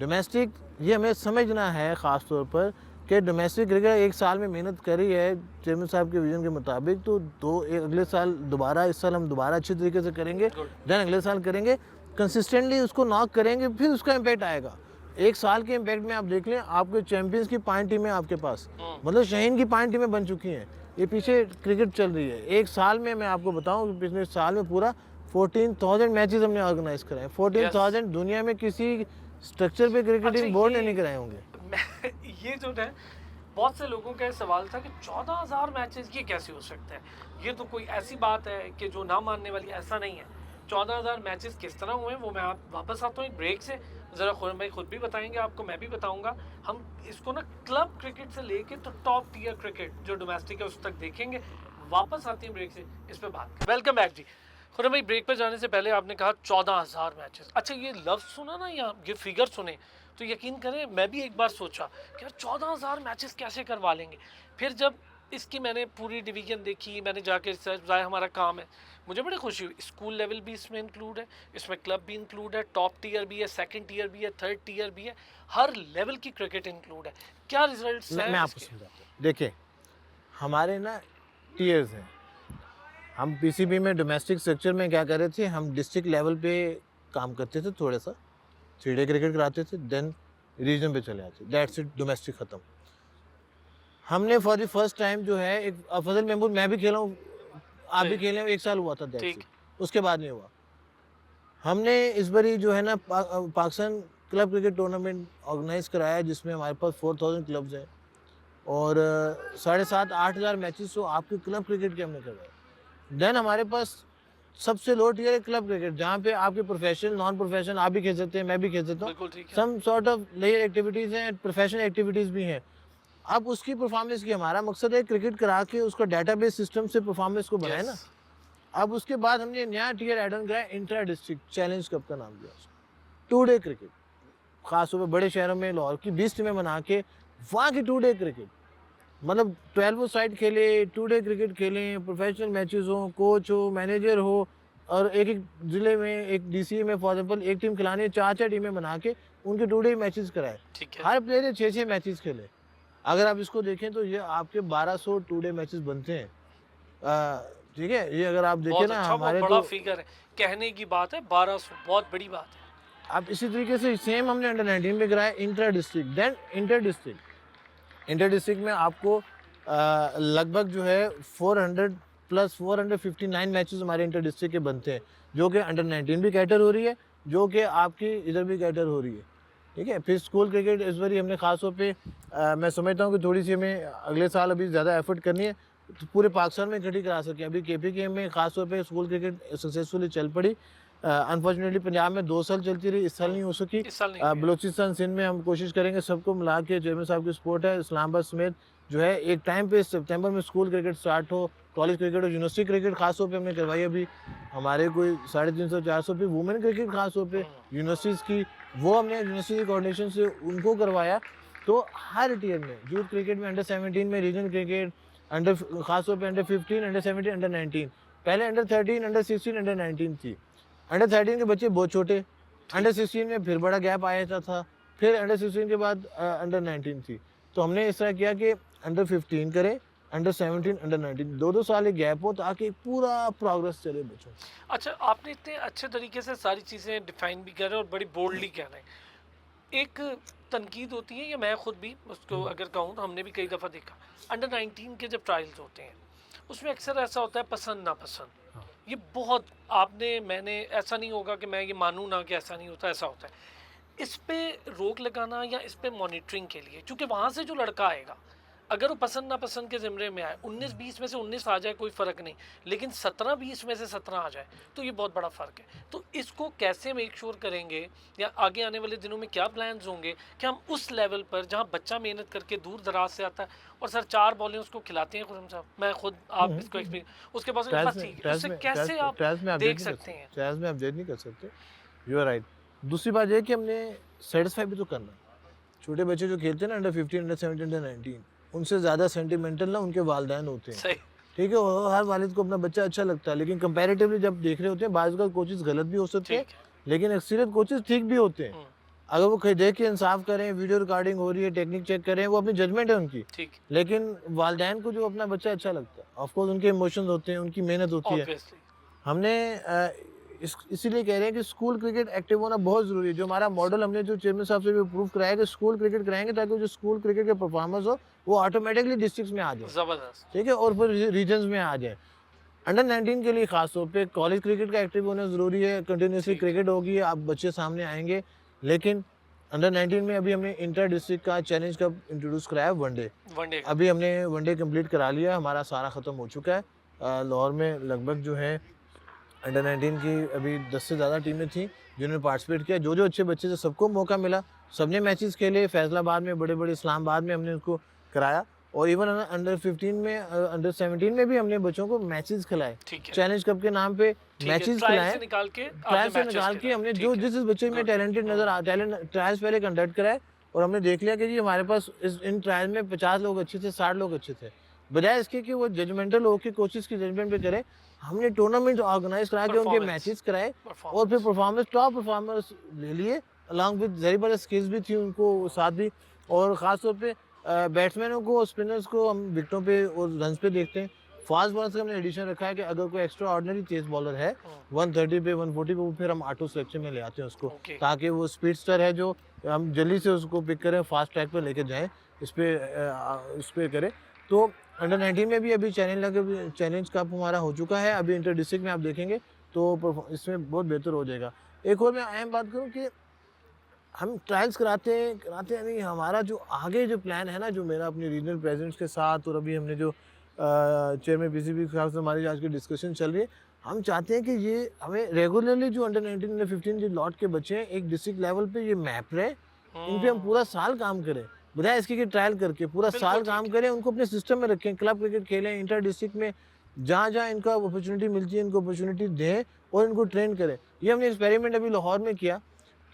[SPEAKER 3] डोमेस्टिक ये हमें समझना है ख़ास तौर पर कि डोमेस्टिक क्रिकेट एक साल में मेहनत करी है चेयरमैन साहब के विजन के मुताबिक, तो अगले साल दोबारा, इस साल हम दोबारा अच्छी तरीके से करेंगे, देन अगले साल करेंगे, कंसिस्टेंटली उसको नॉक करेंगे, फिर उसका इम्पैक्ट आएगा। एक साल के इम्पैक्ट में आप देख लें, आपके चैंपियंस की 5 टीमें आपके पास, मतलब शाहीन की 5 टीमें बन चुकी हैं। ये पीछे क्रिकेट चल रही है। एक साल में मैं आपको बताऊं, पिछले साल में पूरा 14,000 मैचेस हमने ऑर्गेनाइज कराए। 14,000 दुनिया में किसी स्ट्रक्चर पे क्रिकेटिंग बोर्ड ने नहीं कराए होंगे।
[SPEAKER 1] ये जो है बहुत से लोगों का सवाल था कि 14,000 मैचेस ये कैसे हो सकता है। ये तो कोई ऐसी बात है कि जो ना मानने वाली, ऐसा नहीं है। 14,000 मैचेस किस तरह हुए वो मैं आप वापस आता हूँ एक ब्रेक से, ज़रा खुरम भाई खुद भी बताएंगे आपको, मैं भी बताऊंगा। हम इसको ना क्लब क्रिकेट से लेके तो टॉप टियर क्रिकेट जो डोमेस्टिक है उस तक देखेंगे। वापस आती है ब्रेक से, इस पर बात। वेलकम बैक जी। खुरम भाई, ब्रेक पर जाने से पहले आपने कहा 14,000 मैचेस। अच्छा, ये लफ्ज़ सुना ना या ये फिगर सुने तो यकीन करें मैं भी एक बार सोचा कि यार 14,000 मैचेस कैसे करवा लेंगे। फिर जब इसकी मैंने पूरी डिवीज़न देखी, मैंने जाके रिसर्च, ज़ाहिर हमारा काम है, मुझे बड़ी खुशी हुई। स्कूल लेवल भी इसमें इंक्लूड है, इसमें क्लब भी इंक्लूड है, टॉप टियर भी है, सेकंड टियर भी है, थर्ड टियर भी है, हर लेवल की क्रिकेट इंक्लूड है। क्या रिजल्ट्स हैं?
[SPEAKER 3] मैं आपको समझाता हूँ। देखिए, हमारे ना टियर्स हैं। हम पीसीबी में डोमेस्टिक स्ट्रक्चर में क्या कर रहे थे, हम डिस्ट्रिक्ट लेवल पे काम करते थे, थोड़ा सा 3 डे क्रिकेट कराते थे, देन रीजन पे चले आते, दैट्स इट, डोमेस्टिक ख़त्म। हमने फॉर द फर्स्ट टाइम जो है एक फजल महमूद, मैं भी खेला हूँ, आप भी खेले हो, 1 साल हुआ था दैट्स, उसके बाद नहीं हुआ। हमने इस बारी जो है ना Pakistan club cricket tournament organize कराया जिसमें हमारे पास 4,000 क्लब्स हैं और 7,500-8,000 मैचेस तो आपके क्लब क्रिकेट के हमने करवाए। देन हमारे पास सबसे लो टियर है क्लब क्रिकेट, जहाँ पे आपके प्रोफेशनल, नॉन प्रोफेशनल, आप भी खेल सकते हैं, मैं भी खेल सकता हूँ, some sort of layer activities हैं, प्रोफेशनल एक्टिविटीज़ भी हैं। अब उसकी परफॉर्मेंस की हमारा मकसद है क्रिकेट करा के उसका डेटाबेस सिस्टम से परफॉर्मेंस को बनाए ना। अब उसके बाद हमने नया टियर एड ऑन कराया, इंट्रा डिस्ट्रिक्ट चैलेंज कप का नाम दिया उसको, 2 डे क्रिकेट, खासतौर पर बड़े शहरों में लाहौर की 20 टीमें बना के वहाँ की 2 डे क्रिकेट, मतलब 12 साइड खेले, 2 डे क्रिकेट खेलें, प्रोफेशनल मैचेस हो, कोच हो, मैनेजर हो, और एक ज़िले में एक डीसी में फॉर एग्जाम्पल एक टीम खिलानी है, 4-4 टीमें बना के उनके 2 डे मैचेस कराए, हर प्लेयर ने 6-6 मैचेस खेले। अगर आप इसको देखें तो ये आपके 1200 2 डे मैचेस बनते हैं, ठीक है। ये अगर आप देखें ना, हमारे
[SPEAKER 1] बड़ा फिगर है, कहने की बात है, 1200 बहुत बड़ी बात है।
[SPEAKER 3] आप इसी तरीके से सेम हमने अंडर 19 में कराया, intra district, then inter district. Inter district में आपको लगभग जो है 400 प्लस 459 मैचेस हमारे इंटर डिस्ट्रिक्ट के बनते हैं, जो कि अंडर 19 भी कैटर हो रही है, जो कि आपकी इधर भी कैटर हो रही है, ठीक है। फिर स्कूल क्रिकेट इस बार हमने खास तौर पे मैं समझता हूँ कि थोड़ी सी हमें अगले साल अभी ज़्यादा एफर्ट करनी है तो पूरे पाकिस्तान में इकट्ठी करा सकें। अभी KPK में खास तौर पे स्कूल क्रिकेट सक्सेसफुली चल पड़ी, अनफॉर्चुनेटली पंजाब में 2 साल चलती रही, इस साल नहीं हो सकी। बलूचिस्तान सिंध में हम कोशिश करेंगे सबको मिला के, चेयरमैन साहब की सपोर्ट है, इस्लामाबाद समेत जो है एक टाइम पे सितंबर में स्कूल क्रिकेट स्टार्ट हो, कॉलेज क्रिकेट और यूनिवर्सिटी क्रिकेट खास तौर पे हमने करवाई अभी हमारे कोई 350-400 पे वुमेन क्रिकेट खास तौर पे यूनिवर्सिटीज़ की, वो हमने यूनिवर्सिटी कोऑर्डिनेशन से उनको करवाया। तो हर टियर में यूथ क्रिकेट में अंडर 17 में रीजनल क्रिकेट, अंडर खास तौर पे अंडर 15, अंडर 17, अंडर 19, पहले अंडर 13, अंडर 16, अंडर 19 थी। अंडर 13 के बच्चे बहुत छोटे, अंडर 16 में फिर बड़ा गैप आया था, फिर अंडर 16 के बाद अंडर 19 थी। तो हमने इस तरह किया कि अंडर 15 करें, अंडर 17, अंडर 19, 2-2 साल एक गैप हो ताकि पूरा प्रोग्रेस चले बच्चों।
[SPEAKER 1] अच्छा, आपने इतने अच्छे तरीके से सारी चीज़ें डिफाइन भी कर रहे हैं और बड़ी बोल्डली कह रहे हैं। एक तनकीद होती है, या मैं खुद भी उसको अगर कहूँ तो हमने भी कई दफ़ा देखा, अंडर 19 के जब ट्रायल्स होते हैं उसमें अक्सर ऐसा होता है पसंद नापसंद।
[SPEAKER 3] हाँ।
[SPEAKER 1] ये बहुत आपने मैंने ऐसा नहीं होगा कि मैं ये मानूँ ना कि ऐसा नहीं होता, ऐसा होता है। इस पे रोक लगाना या इस पे मॉनिटरिंग के लिए, क्योंकि वहाँ से जो लड़का आएगा अगर वो पसंद नापसंद के ज़िम्मे में आए, 19-20 में से 19 आ जाए कोई फ़र्क नहीं, लेकिन 17-20 में से 17 आ जाए तो ये बहुत बड़ा फ़र्क है। तो इसको कैसे मेक श्योर करेंगे, या आगे आने वाले दिनों में क्या प्लान्स होंगे कि हम उस लेवल पर जहाँ बच्चा मेहनत करके दूर दराज से आता है और सर 4 बॉलें उसको खिलाते हैं, खुशम साहब मैं खुद आप इसको एक्सपीरियंस उसके पास
[SPEAKER 3] ट्रायल्स
[SPEAKER 1] बस
[SPEAKER 3] में
[SPEAKER 1] ठीक है, उससे कैसे आप
[SPEAKER 3] ट्रायल्स में
[SPEAKER 1] देख
[SPEAKER 3] अपडेट नहीं कर
[SPEAKER 1] सकते हैं?
[SPEAKER 3] सकते, ट्रायल्स में अपडेट नहीं कर सकते, यू आर राइट। दूसरी बात ये है कि हमने सेटिस्फाई भी तो करना है। छोटे बच्चे जो खेलते हैं ना अंडर 15, अंडर 17, अंडर 19, उनसे ज़्यादा सेंटिमेंटल ना उनके वालिदैन होते हैं।
[SPEAKER 1] सही।
[SPEAKER 3] ठीक है, और हर वालिद को अपना बच्चा अच्छा लगता है, लेकिन कंपैरेटिवली जब देख रहे होते हैं बाज़ बार कोचेज़ गलत भी हो सकते हैं,
[SPEAKER 1] ठीक है।
[SPEAKER 3] लेकिन एक्सीलेंट कोचेज़ ठीक भी होते हैं। अगर वो कहीं देख के इंसाफ करें, वीडियो रिकॉर्डिंग हो रही है, टेक्निक चेक करें, वो अपनी जजमेंट है उनकी।
[SPEAKER 1] ठीक,
[SPEAKER 3] लेकिन वालिदैन को जो अपना बच्चा अच्छा लगता है, ऑफ कोर्स उनके इमोशंस होते हैं, उनकी मेहनत होती है।
[SPEAKER 1] ऑब्वियसली।
[SPEAKER 3] हमने इसीलिए कह रहे हैं कि स्कूल क्रिकेट एक्टिव होना बहुत ज़रूरी है। जो हमारा मॉडल हमने जो चेयरमैन साहब से भी अप्रूव कराया कि स्कूल क्रिकेट कराएंगे ताकि जो स्कूल क्रिकेट के परफॉर्मेंस हो वो ऑटोमेटिकली डिस्ट्रिक्ट्स में आ जाए,
[SPEAKER 1] ज़बरदस्त।
[SPEAKER 3] ठीक है, और फिर रीजन्स में आ जाए। अंडर 19 के लिए खास तौर पे कॉलेज क्रिकेट का एक्टिव होना ज़रूरी है। कंटिन्यूसली क्रिकेट होगी, आप बच्चे सामने आएंगे, लेकिन अंडर 19 में अभी हमने इंटर डिस्ट्रिक्ट का चैलेंज कप इंट्रोड्यूस कराया, वनडे।
[SPEAKER 1] वनडे
[SPEAKER 3] अभी हमने वनडे कंप्लीट करा लिया, हमारा सारा ख़त्म हो चुका है। लाहौर में लगभग जो है अंडर 19 की अभी 10 से ज़्यादा टीमें थी जिन्होंने पार्टिसिपेट किया। जो अच्छे बच्चे थे सबको मौका मिला, सबने मैचेस खेले। फैसलाबाद में बड़े इस्लामाबाद में हमने उसको कराया, और इवन अंडर 15 में अंडर 17 में भी हमने बच्चों को मैचेस खिलाए। चैलेंज कप के नाम पे मैचेस खिलाए, ट्रायल से निकाल के हमने जो जिस बच्चे में टैलेंटेड नज़र आ ट्रायल्स पहले कंडक्ट कराए, और हमने देख लिया कि जी हमारे पास इन ट्रायल में 50 लोग अच्छे थे, 60 लोग अच्छे थे। बजाय इसके कि वो जजमेंटल हो के कोचेस की जजमेंट पे करें, हमने टूर्नामेंट ऑर्गेनाइज करा के उनके मैचेस कराए और फिर परफॉर्मेंस टॉप परफॉर्मेंस ले लिए, अलॉन्ग विद वेरी बड़े स्किल्स भी थी उनको साथ भी। और ख़ास तौर पे बैट्समैनों को, स्पिनर्स को हम विकेटों पे और रन्स पे देखते हैं। फास्ट बॉलर्स का हमने एडिशन रखा है कि अगर कोई एक्स्ट्रा ऑर्डिनरी तेज बॉलर है 130 पे 140 पे, वो फिर हम ऑटो सिलेक्शन में ले आते हैं उसको, ताकि वो स्पीडस्टर है जो हम जल्दी से उसको पिक करें, फास्ट ट्रैक पर लेके जाएँ, इस पर करें। तो अंडर 19 में भी अभी चैलेंज कप हमारा हो चुका है। अभी इंटर डिस्ट्रिक्ट में आप देखेंगे तो इसमें बहुत बेहतर हो जाएगा। एक और मैं अहम बात करूँ कि हम ट्रायल्स कराते हैं नहीं, हमारा जो आगे जो प्लान है ना, जो मेरा अपने रीजनल प्रेसिडेंट्स के साथ, और अभी हमने जो चेयरमैन पीसीबी के साथ हमारी आज की डिस्कशन चल रही है, हम चाहते हैं कि ये हमें रेगुलरली जो अंडर 19 अंडर 15 जो लॉट के बच्चे हैं एक डिस्ट्रिक्ट लेवल पे ये मैप रहे, इन पे हम पूरा साल काम करें, बजाय इसके कि ट्रायल करके पूरा साल काम करें, उनको अपने सिस्टम में रखें, क्लब क्रिकेट खेलें, इंटर डिस्ट्रिक्ट में जहाँ इनका अपॉर्चुनिटी मिलती है इनको अपॉर्चुनिटी दें और इनको ट्रेन करें। ये हमने एक्सपेरिमेंट अभी लाहौर में किया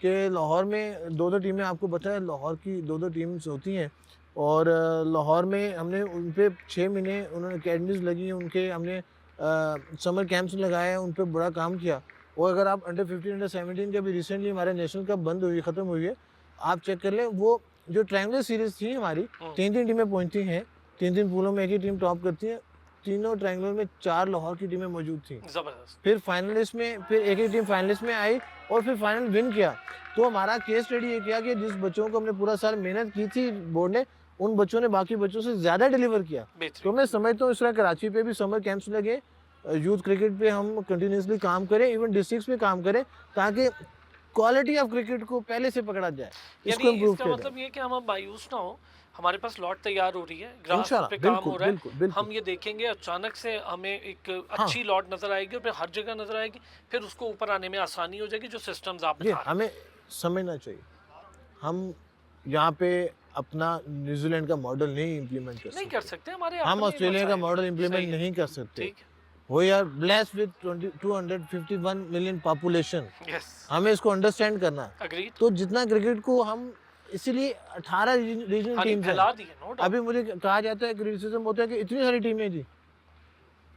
[SPEAKER 3] कि लाहौर में 2-2 टीमें, आपको पता है लाहौर की 2-2 टीम्स होती हैं, और लाहौर में हमने उन पर 6 महीने उन्होंने अकेडमीज़ लगी, उनके हमने समर कैंप्स लगाए, उन पर बड़ा काम किया। और अगर आप अंडर 15 अंडर 17 के अभी रिसेंटली हमारे नेशनल कप बंद हुई, ख़त्म हुई है, आप चेक कर लें, वो जो ट्रायंगुलर सीरीज़ थी हमारी, 3-3 टीमें पहुंचती हैं, 3-3 पूलों में एक ही टीम टॉप करती है, तीनों ट्रायंगुलर में 4 लाहौर की टीमें मौजूद थी।
[SPEAKER 1] ज़बरदस्त।
[SPEAKER 3] फिर फाइनलिस्ट में फिर एक ही टीम फाइनलिस्ट में आई और फिर फाइनल विन किया। तो हमारा केस स्टडी ये किया कि जिस बच्चों को हमने पूरा साल मेहनत की थी बोर्ड ने, उन बच्चों ने बाकी बच्चों से ज़्यादा डिलीवर किया। तो मैं समझता हूँ इस तरह कराची पे भी समर कैंप्स लगे, यूथ क्रिकेट पे हम कंटिन्यूसली काम करें, इवन डिस्ट्रिक्ट्स में काम करें, ताकि क्वालिटी ऑफ क्रिकेट को पहले से पकड़ा जाए, इसको इम्प्रूव किया जाए।
[SPEAKER 1] मतलब ये कि हम मायूस ना हो, हमारे पास लॉट तैयार हो रही है, ग्रास पे काम हो रहा है, हम ये देखेंगे अचानक से हमें एक अच्छी लॉट नजर आएगी और फिर हर जगह नजर आएगी, फिर उसको ऊपर आने में आसानी हो जाएगी, जो सिस्टम्स आप बता रहे हैं।
[SPEAKER 3] हमें समझना चाहिए, हम यहाँ पे अपना न्यूजीलैंड का मॉडल नहीं इम्प्लीमेंट कर
[SPEAKER 1] नहीं
[SPEAKER 3] सकते।
[SPEAKER 1] कर सकते, हमारे
[SPEAKER 3] हम
[SPEAKER 1] अपने
[SPEAKER 3] ऑस्ट्रेलिया का
[SPEAKER 1] मसाइल
[SPEAKER 3] मॉडल
[SPEAKER 1] हैं।
[SPEAKER 3] इम्प्लीमेंट
[SPEAKER 1] सही है,
[SPEAKER 3] नहीं कर सकते।
[SPEAKER 1] ठीक
[SPEAKER 3] we are blessed with 251 million population,
[SPEAKER 1] है, यस,
[SPEAKER 3] हमें इसको अंडरस्टैंड करना है।
[SPEAKER 1] अग्रीड।
[SPEAKER 3] तो जितना क्रिकेट को हम इसीलिए 18 रीजनल
[SPEAKER 1] हाँ,
[SPEAKER 3] टीम्स
[SPEAKER 1] फैला
[SPEAKER 3] हैं।
[SPEAKER 1] दी है, नो डाउट।
[SPEAKER 3] अभी मुझे कहा जाता है, क्रिटिसिज्म होता है कि इतनी सारी टीमें जी,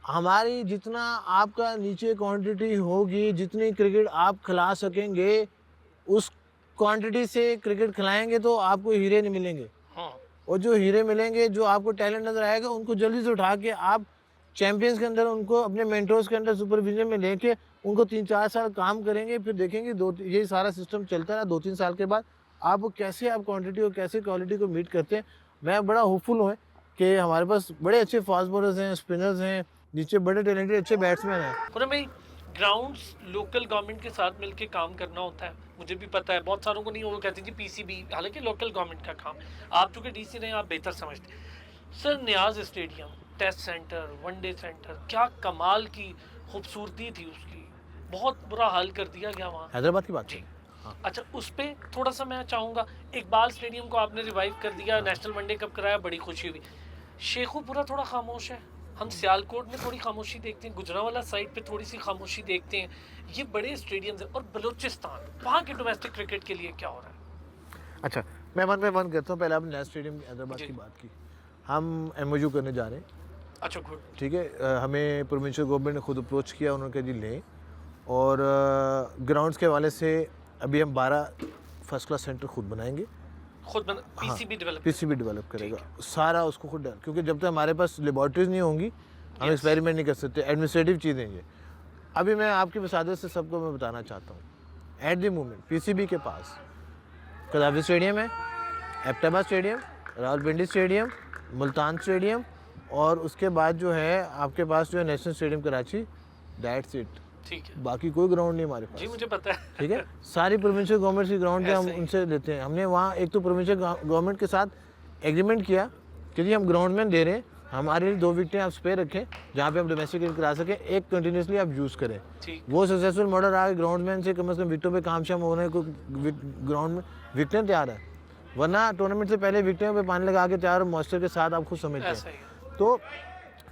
[SPEAKER 3] हमारी जितना आपका नीचे क्वांटिटी होगी, जितनी क्रिकेट आप खिला सकेंगे, उस क्वांटिटी से क्रिकेट खिलाएंगे तो आपको हीरे नहीं मिलेंगे।
[SPEAKER 1] हाँ,
[SPEAKER 3] और जो हीरे मिलेंगे, जो आपको टैलेंट नजर आएगा, उनको जल्दी से उठा के आप चैंपियंस के अंदर, उनको अपने मेंटोर्स के अंदर सुपरविजन में लेके उनको 3-4 साल काम करेंगे, फिर देखेंगे ये सारा सिस्टम चलता रहा, 2-3 साल के बाद आप कैसे आप क्वांटिटी और कैसे क्वालिटी को मीट करते हैं। मैं बड़ा होपफुल हूँ कि हमारे पास बड़े अच्छे फास्ट बॉलर्स हैं, स्पिनर्स हैं, नीचे बड़े टैलेंटेड अच्छे बैट्समैन हैं।
[SPEAKER 1] पूरा भाई ग्राउंड्स लोकल गवर्नमेंट के साथ मिलके काम करना होता है, मुझे भी पता है, बहुत सारों को नहीं, वो कहते हैं जी पीसीबी, हालांकि लोकल गवर्नमेंट का काम, आप चूँकि डीसी रहे हैं, आप बेहतर समझते हैं। Sir, Niaz stadium, test centre, one day centre, क्या कमाल की खूबसूरती थी उसकी, बहुत बुरा हाल कर दिया गया वहाँ।
[SPEAKER 3] हैदराबाद की बात
[SPEAKER 1] जी,
[SPEAKER 3] हाँ।
[SPEAKER 1] अच्छा, उस पर थोड़ा सा मैं चाहूँगा, इकबाल स्टेडियम को आपने रिवाइव कर दिया, नेशनल वनडे कप कराया, बड़ी खुशी हुई। शेखुपुरा थोड़ा खामोश है, हम सियालकोट में थोड़ी खामोशी देखते हैं, गुजरांवाला साइड पे थोड़ी सी खामोशी देखते हैं, ये बड़े स्टेडियम्स हैं। और बलूचिस्तान, वहाँ के डोमेस्टिक क्रिकेट के लिए क्या हो रहा है?
[SPEAKER 3] अच्छा, मैं वन बाय वन करता हूँ। पहले आपने नेशनल स्टेडियम हैदराबाद
[SPEAKER 1] जी।
[SPEAKER 3] की बात की, हम एमओयू करने जा रहे हैं,
[SPEAKER 1] अच्छा, गुड,
[SPEAKER 3] ठीक है। हमें प्रोविंशियल गवर्नमेंट ने खुद अप्रोच किया, उन्होंने कहा जी लें। और ग्राउंड्स के हवाले से अभी हम 12 फर्स्ट क्लास सेंटर खुद बनाएंगे,
[SPEAKER 1] खुद पीसीबी डेवलप।
[SPEAKER 3] पीसीबी डेवलप करेगा सारा उसको खुद डाल, क्योंकि जब तक हमारे पास लेबॉर्ट्रीज नहीं होंगी हम एक्सपेरिमेंट नहीं कर सकते, एडमिनिस्ट्रेटिव चीज़ें ये। अभी मैं आपकी वसादत से सबको मैं बताना चाहता हूँ, एट द मोमेंट पीसीबी के पास कदाफी स्टेडियम है, Abbottabad stadium, Rawalpindi stadium, Multan stadium, और उसके बाद जो है आपके पास जो है national stadium Karachi, that's it.
[SPEAKER 1] ठीक है
[SPEAKER 3] बाकी कोई ग्राउंड नहीं हमारे पास।
[SPEAKER 1] जी, मुझे पता है।
[SPEAKER 3] ठीक है, सारी प्रोविंशियल गवर्नमेंट की ग्राउंड हम
[SPEAKER 1] ऐसे ही।
[SPEAKER 3] उनसे लेते हैं। हमने वहाँ एक तो प्रोविंशियल गवर्नमेंट के साथ एग्रीमेंट किया कि जी हम ग्राउंड में दे रहे हैं, हमारे लिए 2 विकेटें आप स्पेयर रखें जहाँ पे हम डोमेस्टिक क्रिकेट करा सकें, एक कंटिन्यूसली आप यूज़ करें।
[SPEAKER 1] ठीक,
[SPEAKER 3] वो सक्सेसफुल मॉडल आ ग्राउंड मैन से कम विकेटों पे काम शाम होने को, ग्राउंड में विकेटें तैयार है, वरना टूर्नामेंट से पहले विकेटों पे पानी लगा के तैयार मॉइस्चर के साथ आप खुद समझते
[SPEAKER 1] ऐसा
[SPEAKER 3] हैं।
[SPEAKER 1] ही है।
[SPEAKER 3] तो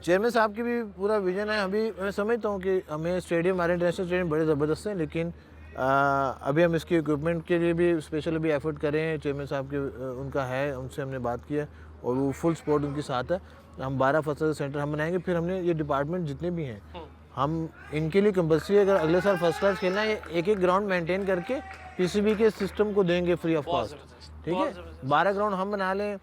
[SPEAKER 3] चेयरमैन साहब की भी पूरा विजन है। अभी मैं समझता हूँ कि हमें स्टेडियम, हमारे इंटरनेशनल स्टेडियम बड़े ज़बरदस्त हैं, लेकिन अभी हम इसकी इक्विपमेंट के लिए भी स्पेशल अभी एफर्ट कर रहे हैं। चेयरमैन साहब के उनका है, उनसे हमने बात की है और वो फुल सपोर्ट उनके साथ है। हम 12 फर्स्ट सेंटर हम बनाएंगे। फिर हमने ये डिपार्टमेंट जितने भी हैं, हम इनके लिए कंपल्सरी, अगर अगले साल फर्स्ट क्लास खेलना है, एक ग्राउंड मेंटेन करके पीसीबी के सिस्टम को देंगे फ्री ऑफ
[SPEAKER 1] बहुत
[SPEAKER 3] कॉस्ट।
[SPEAKER 1] ज़बरदस्त,
[SPEAKER 3] ठीक
[SPEAKER 1] बहुत
[SPEAKER 3] है,
[SPEAKER 1] ज़बरदस्त।
[SPEAKER 3] 12 ग्राउंड हम बना लें,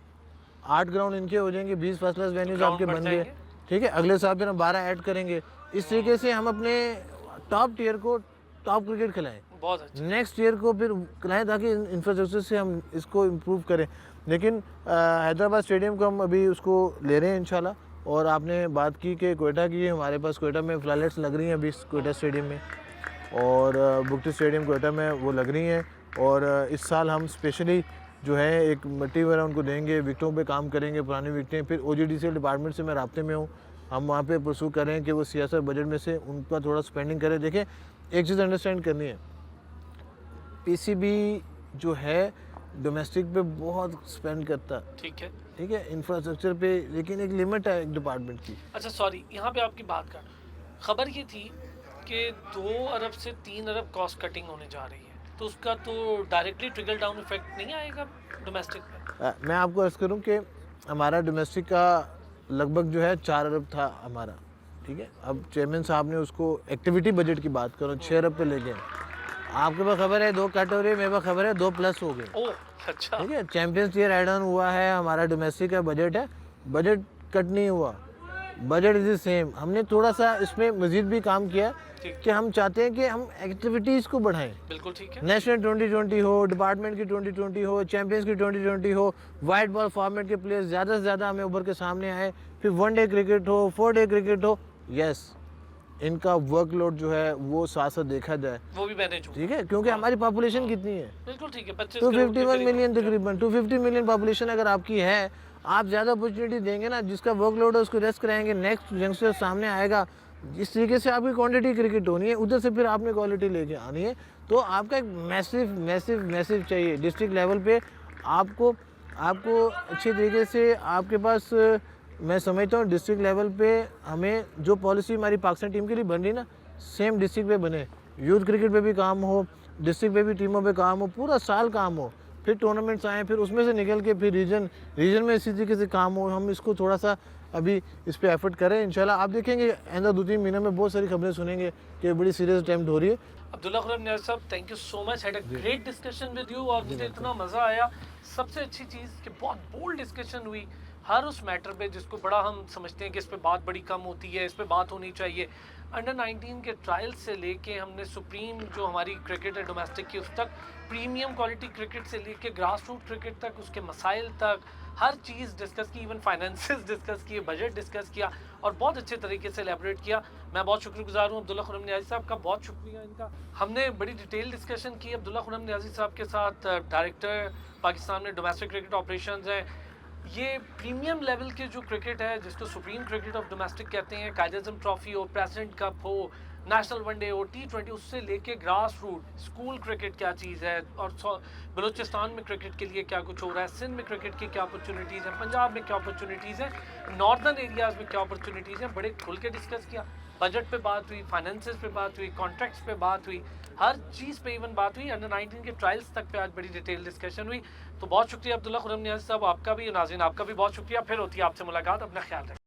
[SPEAKER 3] 8 ग्राउंड इनके हो जाएंगे, 20 फर्स्ट क्लास वेन्यूज
[SPEAKER 1] ग्राउंड
[SPEAKER 3] आपके
[SPEAKER 1] बढ़
[SPEAKER 3] बन गए।
[SPEAKER 1] जाएंगे।
[SPEAKER 3] ठीक है, अगले साल फिर हम 12 ऐड करेंगे। इस तरीके से हम अपने टॉप टियर को टॉप क्रिकेट खिलाएं,
[SPEAKER 1] बहुत अच्छा।
[SPEAKER 3] नेक्स्ट ईयर को फिर खिलाएं, ताकि इंफ्रास्ट्रक्चर से हम इसको इम्प्रूव करें। लेकिन हैदराबाद स्टेडियम को हम अभी उसको ले रहे हैं इंशाल्लाह। और आपने बात की कि कोयटा की, हमारे पास कोयटा में फ्लैलेट्स लग रही हैं अभी कोयटा स्टेडियम में, और बुकटी स्टेडियम कोयटा में वो लग रही हैं। और इस साल हम स्पेशली जो है एक मट्टी वगैरह उनको देंगे, विकटों पे काम करेंगे, पुरानी विकटें। फिर OGDCL डिपार्टमेंट से मैं राब्ते में हूँ, हम वहाँ पे परसू कर रहे हैं कि वो सियासत बजट में से उनका थोड़ा स्पेंडिंग करें। देखें, एक चीज़ अंडरस्टैंड करनी है, पीसीबी जो है डोमेस्टिक पे बहुत स्पेंड करता है,
[SPEAKER 1] ठीक है।
[SPEAKER 3] ठीक है, इंफ्रास्ट्रक्चर पे, लेकिन एक लिमिट है एक डिपार्टमेंट की।
[SPEAKER 1] अच्छा, सॉरी, यहाँ पे आपकी बात का खबर ये थी कि 2 अरब से 3 अरब कॉस्ट कटिंग होने जा रही है, तो उसका तो डायरेक्टली ट्रिकल डाउन इफेक्ट नहीं आएगा डोमेस्टिक पे?
[SPEAKER 3] मैं आपको अर्ज़ करूं कि हमारा डोमेस्टिक का लगभग जो है 4 अरब था हमारा, ठीक है। अब चेयरमैन साहब ने उसको एक्टिविटी बजट की बात करो 6 अरब पे ले गए। आपके पास खबर है 2 कट हो रही है, मेरे पास खबर है 2 प्लस हो गए।
[SPEAKER 1] ओह, अच्छा।
[SPEAKER 3] ठीक है, चैंपियंस ईयर एड ऑन हुआ है, हमारा डोमेस्टिक का बजट है, बजट कट नहीं हुआ, बजट इज द सेम। हमने थोड़ा सा इसमें मजीद भी काम किया
[SPEAKER 1] ठीक।
[SPEAKER 3] कि हम चाहते हैं कि हम एक्टिविटीज़ को बढ़ाएं।
[SPEAKER 1] बिल्कुल ठीक है।
[SPEAKER 3] नेशनल 2020 हो, डिपार्टमेंट की 2020 हो, चैंपियंस की 2020 हो, वाइट बॉल फॉर्मेट के प्लेयर्स ज़्यादा से ज़्यादा हमें उभर के सामने आए। फिर 1 डे क्रिकेट हो, 4 डे क्रिकेट हो, यस, इनका वर्कलोड जो है वो साथ साथ देखा जाए,
[SPEAKER 1] वो भी मैनेज हो।
[SPEAKER 3] ठीक है, क्योंकि हमारी पॉपुलेशन कितनी है,
[SPEAKER 1] बिल्कुल ठीक है, 25
[SPEAKER 3] तो
[SPEAKER 1] करोड़ के
[SPEAKER 3] 51
[SPEAKER 1] करीब।
[SPEAKER 3] मिलियन तकरीबन, 250 मिलियन पॉपुलेशन अगर आपकी है, आप ज़्यादा अपॉर्चुनिटी देंगे ना, जिसका वर्कलोड है उसको रेस्ट कराएंगे, नेक्स्ट यंगस्टर सामने आएगा। इस तरीके से आपकी क्वांटिटी क्रिकेट होनी है, उधर से फिर आपने क्वालिटी लेके आनी है। तो आपका एक मैसिव मैसिव मैसिव चाहिए डिस्ट्रिक्ट लेवल पे। आपको आपको अच्छे तरीके से आपके पास मैं समझता हूँ डिस्ट्रिक्ट लेवल पे हमें जो पॉलिसी हमारी पाकिस्तान टीम के लिए बन रही ना, सेम डिस्ट्रिक्ट पे बने। यूथ क्रिकेट पे भी काम हो, डिस्ट्रिक्ट पे भी टीमों पे काम हो, पूरा साल काम हो, फिर टूर्नामेंट्स आएँ, फिर उसमें से निकल के फिर रीजन में इसी तरीके से काम हो। हम इसको थोड़ा सा अभी इस पे एफर्ट करें। इंशाल्लाह आप देखेंगे आइंदा 2-3 महीने में बहुत सारी खबरें सुनेंगे कि बड़ी सीरियस अटेम्प्ट हो रही है।
[SPEAKER 1] अब्दुल्ला खुरम नियाज़ साहब, thank you so much, had a great discussion with you और मुझे इतना मज़ा आया। सबसे अच्छी चीज़ कि बहुत बोल्ड डिस्कशन हुई हर उस मैटर पे जिसको बड़ा हम समझते हैं कि इस पे बात बड़ी कम होती है, इस पे बात होनी चाहिए। अंडर 19 के ट्रायल से लेके हमने सुप्रीम जो हमारी क्रिकेट है डोमेस्टिक की, उस तक प्रीमियम क्वालिटी क्रिकेट से लेके ग्रास रूट क्रिकेट तक, उसके मसाइल तक हर चीज़ डिस्कस की, इवन फाइनेंसेस डिस्कस किए, बजट डिस्कस किया और बहुत अच्छे तरीके से एलेबरेट किया। मैं बहुत शुक्रगुजार हूँ अब्दुल्ला खुरम नियाज़ी साहब का, बहुत शुक्रिया इनका। हमने बड़ी डिटेल डिस्कशन की अब्दुल्ला खुरम नियाज़ी साहब के साथ, डायरेक्टर पाकिस्तान में डोमेस्टिक क्रिकेट ऑपरेशंस हैं। ये प्रीमियम लेवल के जो क्रिकेट है जिसको सुप्रीम क्रिकेट ऑफ डोमेस्टिक कहते हैं, कायद-ए-आज़म ट्रॉफी हो, प्रेसिडेंट कप हो, नेशनल वनडे हो, T20, उससे लेके ग्रास रूट स्कूल क्रिकेट क्या चीज़ है और बलूचिस्तान में क्रिकेट के लिए क्या कुछ हो रहा है, सिंध में क्रिकेट की क्या अपॉर्चुनिटीज़ हैं, पंजाब में क्या अपॉर्चुनिटीज़ हैं, नॉर्दर्न एरियाज़ में क्या अपॉर्चुनिटीज़ हैं, बड़े खुल के डिस्कस किया। बजट पे बात हुई, फाइनेंसेस पे बात हुई, कॉन्ट्रैक्ट्स पे बात हुई, हर चीज़ पे इवन बात हुई। अंडर 19 के ट्रायल्स तक पे आज बड़ी डिटेल डिस्कशन हुई। तो बहुत शुक्रिया अब्दुल्ला खुरम नियाज़ी साहब, आपका भी, नाज़रीन आपका भी बहुत शुक्रिया। फिर होती है आपसे मुलाकात, अपना ख्याल रखें।